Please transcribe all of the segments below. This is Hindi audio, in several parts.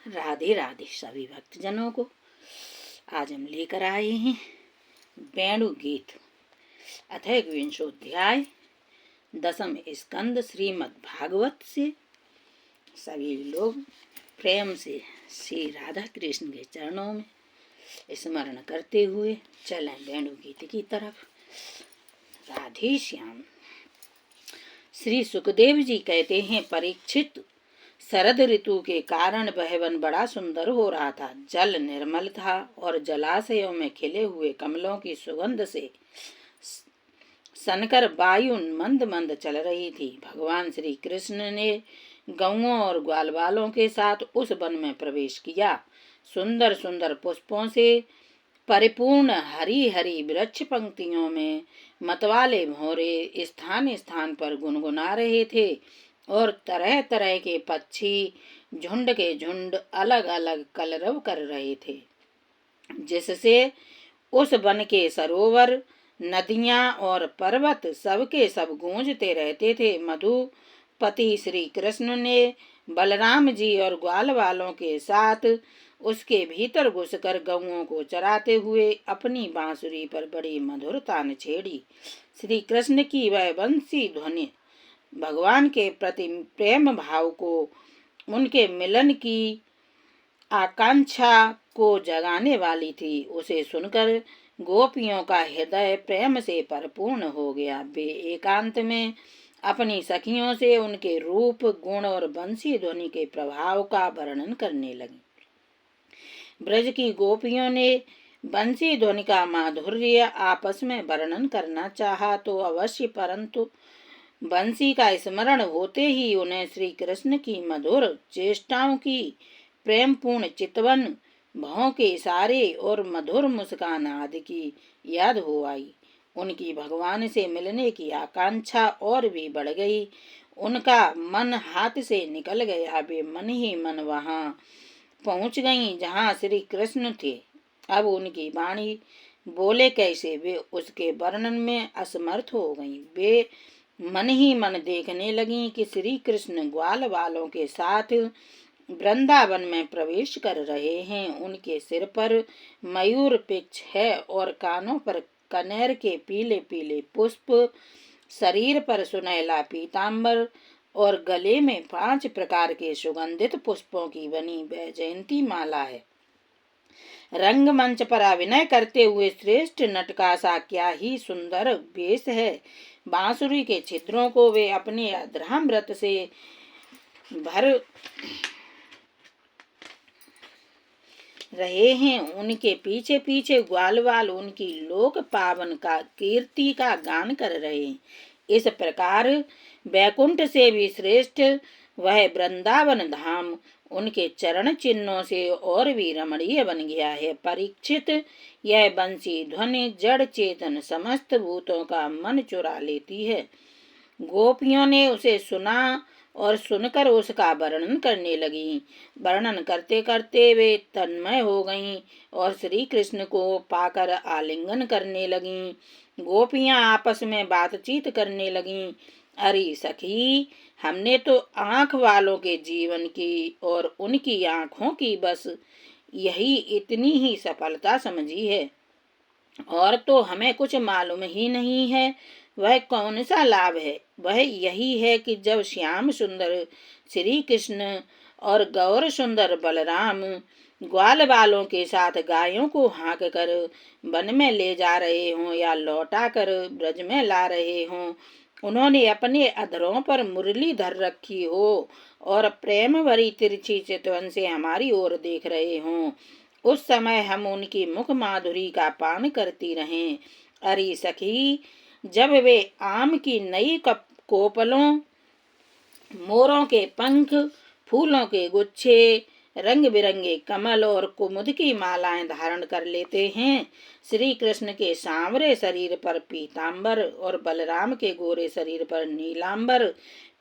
राधे राधे सभी भक्तजनों को। आज हम लेकर आए हैं वेणु गीत, अथर्व विंशोध्याय, दसम स्कंद श्रीमद् भागवत से। सभी लोग प्रेम से श्री राधा कृष्ण के चरणों में स्मरण करते हुए चलें वेणु गीत की तरफ। राधे श्याम। श्री सुखदेव जी कहते हैं, परीक्षित, शरद ऋतु के कारण वह वन बड़ा सुंदर हो रहा था। जल निर्मल था और जलाशयों में खिले हुए कमलों की सुगंध से सनकर वायु मंद मंद चल रही थी। भगवान श्री कृष्ण ने गौओं और ग्वालवालों के साथ उस वन में प्रवेश किया। सुंदर सुंदर पुष्पों से परिपूर्ण हरी हरी वृक्ष पंक्तियों में मतवाले भौरे स्थान स्थान पर गुनगुना रहे थे और तरह तरह के पक्षी झुंड के झुंड अलग अलग कलरव कर रहे थे, जिससे उस वन के सरोवर, नदियां और पर्वत सबके सब गूंजते रहते थे। मधुपति श्री कृष्ण ने बलराम जी और ग्वाल वालों के साथ उसके भीतर घुसकर गौओं को चराते हुए अपनी बांसुरी पर बड़ी मधुर तान छेड़ी। श्री कृष्ण की वह बंसी ध्वनि भगवान के प्रति प्रेम भाव को, उनके मिलन की आकांक्षा को जगाने वाली थी। उसे सुनकर गोपियों का हृदय प्रेम से परिपूर्ण हो गया। वे एकांत में अपनी सखियों से उनके रूप, गुण और बंसी ध्वनि के प्रभाव का वर्णन करने लगी। ब्रज की गोपियों ने बंसी ध्वनि का माधुर्य आपस में वर्णन करना चाहा तो अवश्य, परंतु बंसी का स्मरण होते ही उन्हें श्री कृष्ण की मधुर चेष्टाओं की, प्रेमपूर्ण चितवन, भौं के इशारे और मधुर मुस्कान आदि की याद हो आई। उनकी भगवान से मिलने की आकांक्षा और भी बढ़ गई। उनका मन हाथ से निकल गया। वे मन ही मन वहां पहुंच गईं जहां श्री कृष्ण थे। अब उनकी वाणी बोले कैसे, वे उसके वर्णन में असमर्थ हो गईं। वे मन ही मन देखने लगी कि श्री कृष्ण ग्वाल वालों के साथ वृंदावन में प्रवेश कर रहे हैं। उनके सिर पर मयूर पिच्छ है और कानों पर कनेर के पीले पीले पुष्प, शरीर पर सुनहला पीताम्बर और गले में 5 प्रकार के सुगंधित पुष्पों की बनी वैजयंती माला है। रंगमंच पर अभिनय करते हुए श्रेष्ठ नट का सा क्या ही सुंदर वेश है। बांसुरी के छिद्रों को वे अपने अधरामृत से भर रहे हैं। उनके पीछे पीछे ग्वालवाल उनकी लोक पावन का कीर्ति का गान कर रहे हैं। इस प्रकार वैकुंठ से भी श्रेष्ठ वह वृंदावन धाम उनके चरण चिन्हों से और भी रमणीय बन गया है। परीक्षित, यह बंसी ध्वनि जड़ चेतन समस्त भूतों का मन चुरा लेती है। गोपियों ने उसे सुना और सुनकर उसका वर्णन करने लगी। वर्णन करते करते वे तन्मय हो गईं और श्री कृष्ण को पाकर आलिंगन करने लगीं। गोपियां आपस में बातचीत करने लगीं। अरे सखी, हमने तो आंख वालों के जीवन की और उनकी आंखों की बस यही इतनी ही सफलता समझी है, और तो हमें कुछ मालूम ही नहीं है। वह कौन सा लाभ है? वह यही है कि जब श्याम सुंदर श्री कृष्ण और गौर सुंदर बलराम ग्वाल बालों के साथ गायों को हाँक कर वन में ले जा रहे हों या लौटा कर ब्रज में ला रहे हों, उन्होंने अपने अधरों पर मुरली धर रखी हो और प्रेम भरी तिरछी चितवन से हमारी ओर देख रहे हों, उस समय हम उनकी मुख माधुरी का पान करती रहें। अरे सखी, जब वे आम की नई कोपलों, मोरों के पंख, फूलों के गुच्छे, रंग बिरंगे कमल और कुमुद की मालाएं धारण कर लेते हैं, श्री कृष्ण के सांवरे शरीर पर पीतांबर और बलराम के गोरे शरीर पर नीलांबर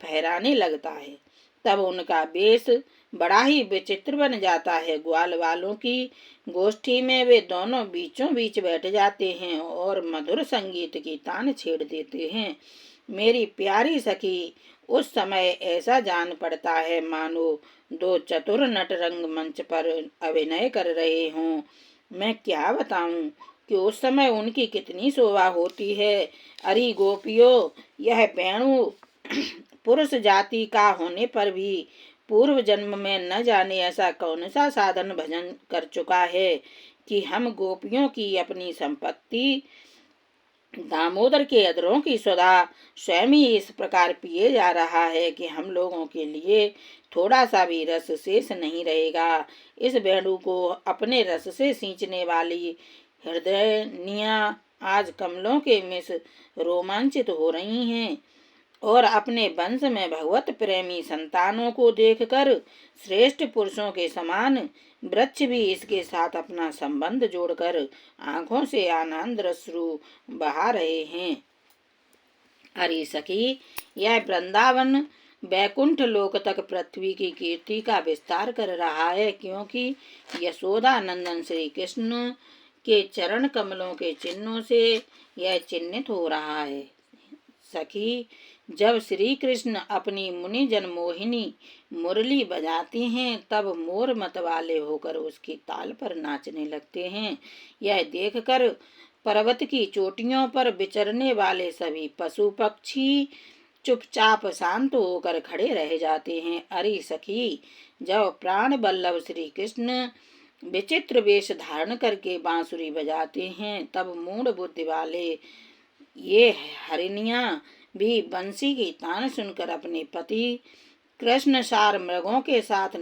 फहराने लगता है, तब उनका वेश बड़ा ही विचित्र बन जाता है। ग्वाल वालों की गोष्ठी में वे दोनों बीचों बीच बैठ जाते हैं और मधुर संगीत की तान छेड़ देते हैं। मेरी प्यारी सखी, उस समय ऐसा जान पड़ता है मानो दो चतुर नट रंग मंच पर अभिनय कर रहे हों। मैं क्या बताऊं कि उस समय उनकी कितनी शोभा होती है। अरे गोपियों, यह वेणु पुरुष जाति का होने पर भी पूर्व जन्म में न जाने ऐसा कौन सा साधन भजन कर चुका है कि हम गोपियों की अपनी संपत्ति दामोदर के अधरों की सुधा स्वयं ही इस प्रकार पिए जा रहा है कि हम लोगों के लिए थोड़ा सा भी रस शेष नहीं रहेगा। इस वेणु को अपने रस से सींचने वाली हृदयनियां आज कमलों के मिस रोमांचित हो रही हैं और अपने वंश में भगवत प्रेमी संतानों को देखकर श्रेष्ठ पुरुषों के समान वृक्ष भी इसके साथ अपना संबंध जोड़कर आंखों से आनंद अश्रु बहा रहे हैं। अरे सखी, यह वृंदावन बैकुंठ लोक तक पृथ्वी की कीर्ति का विस्तार कर रहा है, क्योंकि यशोदा नंदन श्री कृष्ण के चरण कमलों के चिन्हों से यह चिन्हित हो रहा है। सखी, जब श्री कृष्ण अपनी मुनि जन मोहिनी मुरली बजाते हैं तब मोर मत वाले होकर उसकी ताल पर नाचने लगते हैं। यह देखकर पर्वत की चोटियों पर विचरने वाले सभी पशु पक्षी चुपचाप शांत होकर खड़े रह जाते हैं। अरे सखी, जब प्राण बल्लभ श्री कृष्ण विचित्र वेश धारण करके बांसुरी बजाते हैं तब मूढ़ बुद्धि वाले ये हरिणियां भी बंसी की तान सुनकर अपने पति कृष्ण सार मृगों के साथ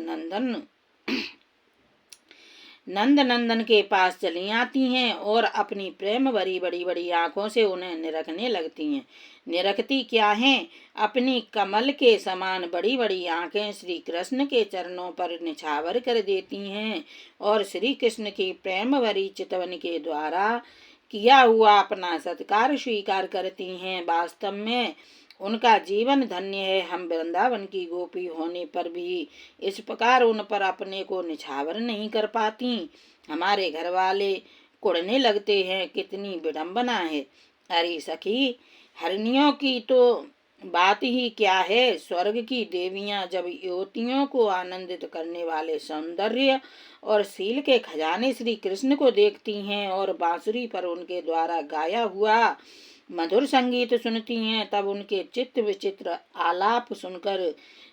नंद नंदन के पास चली आती हैं और अपनी प्रेम भरी बड़ी बड़ी आंखों से उन्हें निरखने लगती हैं। निरखती क्या हैं? अपनी कमल के समान बड़ी बड़ी आंखें श्री कृष्ण के चरणों पर निछावर कर देती हैं और श्री कृष्ण की प्रेम भरी चितवन के द्वारा किया हुआ अपना सत्कार स्वीकार करती हैं। वास्तव में उनका जीवन धन्य है। हम वृंदावन की गोपी होने पर भी इस प्रकार उन पर अपने को निछावर नहीं कर पाती। हमारे घर वाले कुड़ने लगते हैं, कितनी विडंबना है। अरे सखी, हरिणियों की तो बात ही क्या है। स्वर्ग की देवियां जब युवतियों को आनंदित करने वाले सौंदर्य और शील के खजाने श्री कृष्ण को देखती हैं और बांसुरी पर उनके द्वारा गाया हुआ मधुर संगीत सुनती हैं, तब उनके चित्त विचित्र आलाप सुनकर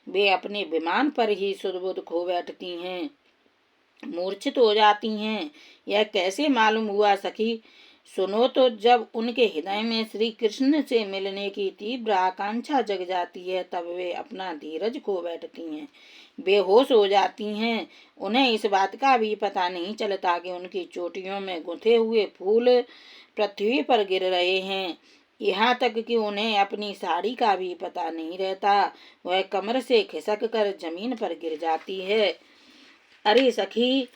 वे अपने विमान पर ही सुध खो बैठती हैं, मूर्छित हो जाती हैं। यह कैसे मालूम हुआ सखी? सुनो तो, जब उनके हृदय में श्री कृष्ण से मिलने की तीव्र आकांक्षा जग जाती है तब वे अपना धीरज खो बैठती हैं, बेहोश हो जाती हैं। उन्हें इस बात का भी पता नहीं चलता कि उनकी चोटियों में गुंथे हुए फूल पृथ्वी पर गिर रहे हैं। यहाँ तक कि उन्हें अपनी साड़ी का भी पता नहीं रहता, वह कमर से खिसक कर जमीन पर गिर जाती है। अरे सखी,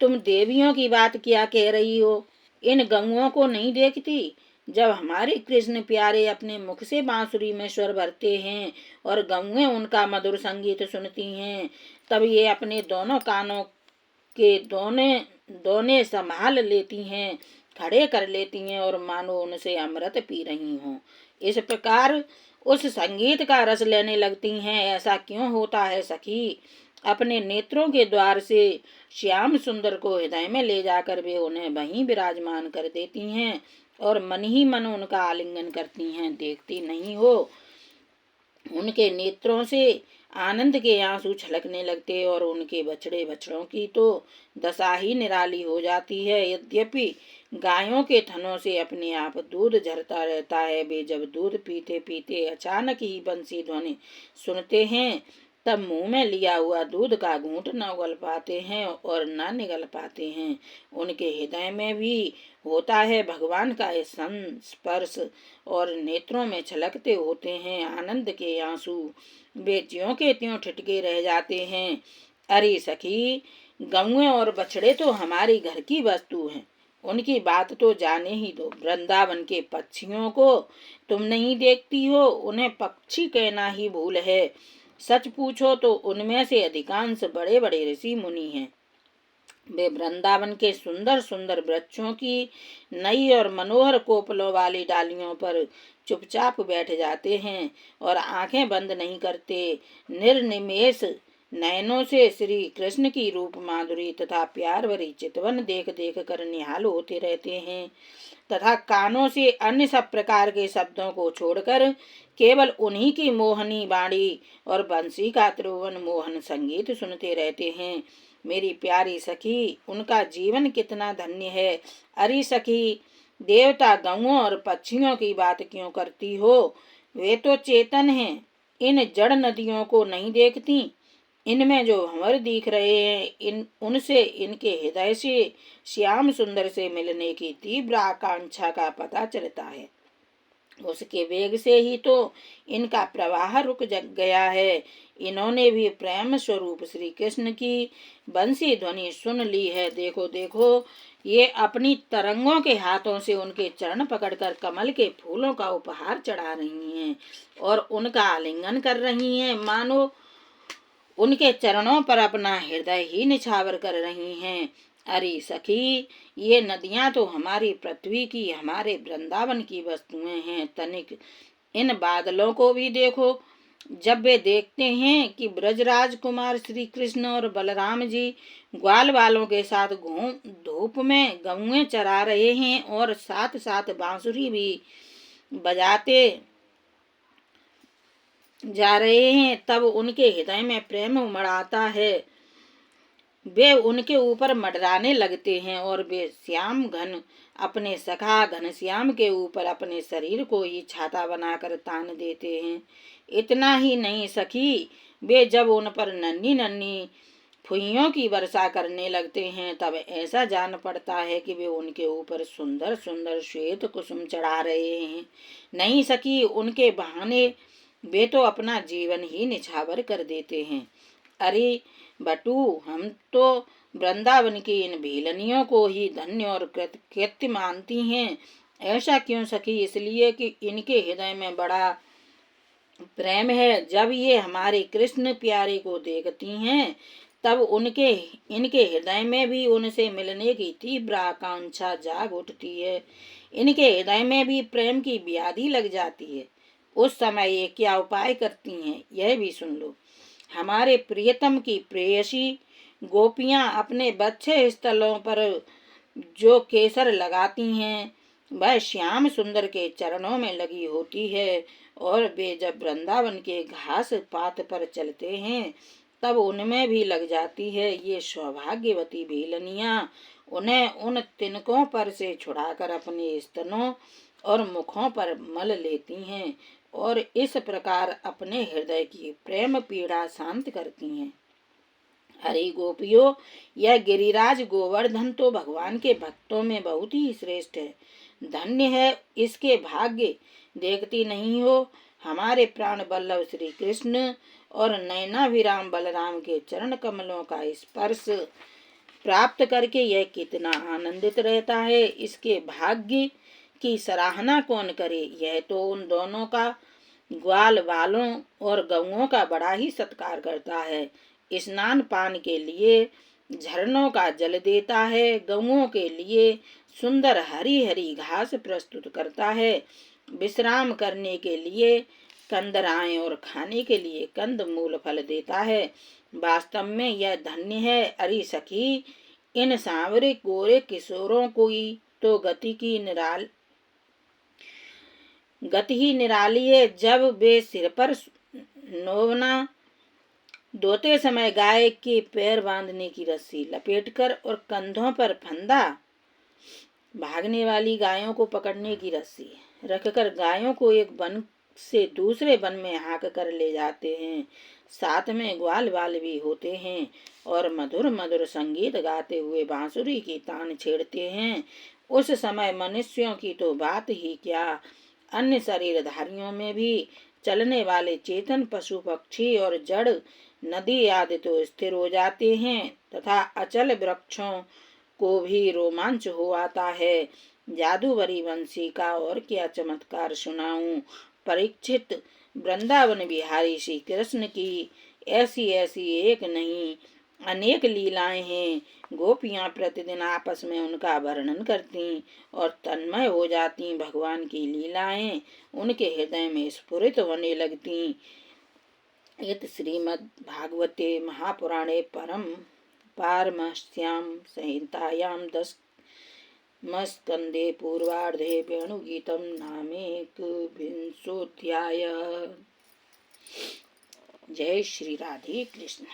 तुम देवियों की बात क्या कह रही हो? इन गंगुओं को नहीं देखती? जब हमारे कृष्ण प्यारे अपने मुख से बांसुरी में स्वर भरते हैं और गंगुएं उनका मधुर संगीत सुनती हैं, तब ये अपने दोनों कानों के दोने संभाल लेती हैं, खड़े कर लेती हैं और मानो उनसे अमृत पी रही हों। इस प्रकार उस संगीत का रस लेने लगती हैं। ऐसा क्यों होता है सखी? अपने नेत्रों के द्वार से श्याम सुंदर को हृदय में ले जाकर वे उन्हें वहीं विराजमान कर देती हैं और मन ही मन उनका आलिंगन करती हैं। देखती नहीं हो, उनके नेत्रों से आनंद के आंसू छलकने लगते और उनके बछड़े बछड़ों की तो दशा ही निराली हो जाती है। यद्यपि गायों के थनों से अपने आप दूध झरता रहता है, वे जब दूध पीते पीते अचानक ही बंसी ध्वनि सुनते हैं तब मुंह में लिया हुआ दूध का घूंट न उगल पाते हैं और न निगल पाते हैं। उनके हृदय में भी होता है भगवान का संस्पर्श और नेत्रों में छलकते होते हैं आनंद के आंसू। वे ज्यों के त्यों ठिठके रह जाते हैं। अरे सखी, गौएं और बछड़े तो हमारी घर की वस्तु हैं, उनकी बात तो जाने ही दो। वृंदावन के पक्षियों को तुम नहीं देखती हो, उन्हें पक्षी कहना ही भूल है। सच पूछो तो उनमें से अधिकांश बड़े बड़े ऋषि मुनि हैं। वे वृंदावन के सुंदर सुंदर वृक्षों की नई और मनोहर कोपलों वाली डालियों पर चुपचाप बैठ जाते हैं और आंखें बंद नहीं करते। निर्निमेष नयनों से श्री कृष्ण की रूप माधुरी तथा प्यार भरी चितवन देख देख कर निहाल होते रहते हैं तथा कानों से अन्य सब प्रकार के शब्दों को छोड़कर केवल उन्हीं की मोहनी वाणी और बंसी का त्रिभुवन मोहन संगीत सुनते रहते हैं। मेरी प्यारी सखी, उनका जीवन कितना धन्य है। अरे सखी, देवता गौओं और पक्षियों की बात क्यों करती हो? वे तो चेतन हैं, इन जड़ नदियों को नहीं देखती। इनमें जो भंवर दिख रहे हैं, उनसे इनके हृदय से श्याम सुंदर से मिलने की तीव्र आकांक्षा का पता चलता है। उसके वेग से ही तो इनका प्रवाह रुक गया है। इन्होंने भी प्रेम स्वरूप श्री कृष्ण की बंसी ध्वनि सुन ली है। देखो देखो, ये अपनी तरंगों के हाथों से उनके चरण पकड़कर कमल के फूलों का उपहार चढ़ा रही हैं और उनका आलिंगन कर रही हैं, मानो उनके चरणों पर अपना हृदय ही निछावर कर रही हैं। अरे सखी, ये नदियां तो हमारी पृथ्वी की, हमारे वृंदावन की वस्तुएं हैं। तनिक इन बादलों को भी देखो। जब वे देखते हैं कि ब्रजराज कुमार श्री कृष्ण और बलराम जी ग्वाल वालों के साथ धूप में गौएं चरा रहे हैं और साथ साथ बांसुरी भी बजाते जा रहे हैं, तब उनके हृदय में प्रेम उमड़ आता है। वे उनके ऊपर मंडराने लगते हैं और वे श्याम घन अपने सखा घनश्याम के ऊपर अपने शरीर को ही छाता बनाकर तान देते हैं। इतना ही नहीं सखी, वे जब उन पर नन्ही नन्ही फुइयों की वर्षा करने लगते हैं, तब ऐसा जान पड़ता है कि वे उनके ऊपर सुंदर सुंदर श्वेत कुसुम चढ़ा रहे हैं। नहीं सखी, उनके बहाने वे तो अपना जीवन ही निछावर कर देते हैं। अरे बटू, हम तो वृंदावन की इन भीलनियों को ही धन्य और कृत्य मानती हैं। ऐसा क्यों सखी? इसलिए कि इनके हृदय में बड़ा प्रेम है। जब ये हमारे कृष्ण प्यारे को देखती हैं, तब इनके हृदय में भी उनसे मिलने की तीव्र आकांक्षा जाग उठती है। इनके हृदय में भी प्रेम की व्याधि लग जाती है। उस समय ये क्या उपाय करती हैं, यह भी सुन लो। हमारे प्रियतम की प्रेयसी गोपियां अपने बच्चे स्थलों पर जो केसर लगाती हैं, वह श्याम सुंदर के चरणों में लगी होती है और वे जब वृंदावन के घास पात पर चलते हैं, तब उनमें भी लग जाती है। ये सौभाग्यवती भीलनियां उन्हें उन तिनकों पर से छुड़ाकर अपने स्तनों और मुखों पर मल लेती हैं और इस प्रकार अपने हृदय की प्रेम पीड़ा शांत करती हैं। हरि गोपियों, यह गिरिराज गोवर्धन तो भगवान के भक्तों में बहुत ही श्रेष्ठ है। धन्य है इसके भाग्य। देखती नहीं हो, हमारे प्राण बल्लभ श्री कृष्ण और नयनाभिराम बलराम के चरण कमलों का स्पर्श प्राप्त करके यह कितना आनंदित रहता है। इसके भाग्य की सराहना कौन करे? यह तो उन दोनों का, ग्वाल वालों और गौओं का बड़ा ही सत्कार करता है। स्नान पान के लिए झरनों का जल देता है, गौओं के लिए सुंदर हरी हरी घास प्रस्तुत करता है, विश्राम करने के लिए कंदराएं और खाने के लिए कंद मूल फल देता है। वास्तव में यह धन्य है। अरे सखी, इन सांवरे गोरे किशोरों को तो गति ही निराली है। जब वे सिर पर नोवना धोते समय गाय के पैर बांधने की रस्सी लपेटकर और कंधों पर फंदा, भागने वाली गायों को पकड़ने की रस्सी रखकर गायों को एक वन से दूसरे वन में हाँक कर ले जाते हैं। साथ में ग्वाल वाल भी होते हैं और मधुर मधुर संगीत गाते हुए बांसुरी की तान छेड़ते हैं। उस समय मनुष्यों की तो बात ही क्या, अन्य शरीरधारियों में भी चलने वाले चेतन पशु पक्षी और जड़ नदी आदि तो स्थिर हो जाते हैं तथा अचल वृक्षों को भी रोमांच हो आता है। जादू भरी बंसी का और क्या चमत्कार सुनाऊं। परीक्षित, वृंदावन बिहारी श्री कृष्ण की ऐसी ऐसी एक नहीं अनेक लीलाएं हैं। गोपियां प्रतिदिन आपस में उनका वर्णन करती और तन्मय हो जाती। भगवान की लीलाएं उनके हृदय में स्फुरित होने लगती। यत श्रीमद्भागवते महापुराणे परम पारमहंस्यां संहितायां 10th स्कन्धे पूर्वार्धे वेणुगीतं नामेकविंशोऽध्यायः। जय श्री राधे कृष्ण।